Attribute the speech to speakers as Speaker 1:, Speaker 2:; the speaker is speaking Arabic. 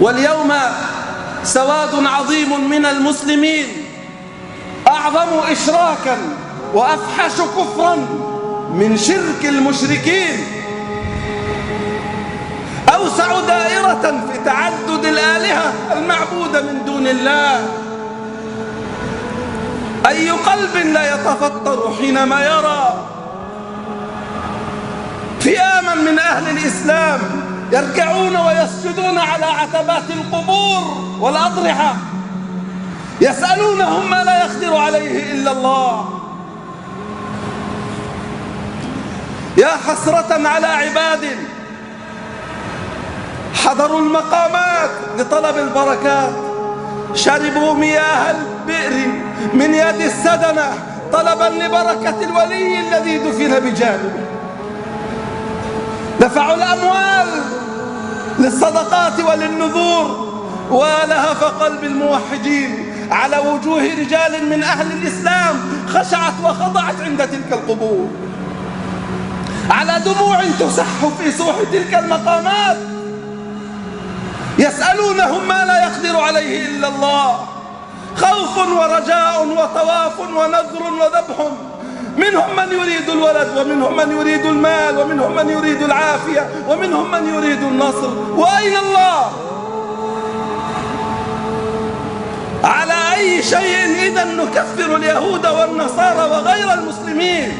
Speaker 1: واليوم سواد عظيم من المسلمين أعظم إشراكا وأفحش كفرا من شرك المشركين، أوسع دائرة في تعدد الآلهة المعبودة من دون الله. أي قلب لا يتفطر حينما يرى فئاما من أهل الإسلام يركعون ويسجدون على عتبات القبور والأضرحة يسألونهم ما لا يقدر عليه إلا الله. يا حسرة على عباد حضروا المقامات لطلب البركات، شربوا مياه البئر من يد السدنة طلبا لبركة الولي الذي دفن بجانبه، دفعوا الأموال للصدقات وللنذور، ولهف قلب الموحدين على وجوه رجال من أهل الإسلام خشعت وخضعت عند تلك القبور، على دموع تسح في سوح تلك المقامات، يسألونهم ما لا يقدر عليه إلا الله، خوف ورجاء وطواف ونذر وذبح. منهم من يريد الولد، ومنهم من يريد المال، ومنهم من يريد العافية، ومنهم من يريد النصر. وأين الله؟ على أي شيء إذا نكفر اليهود والنصارى وغير المسلمين؟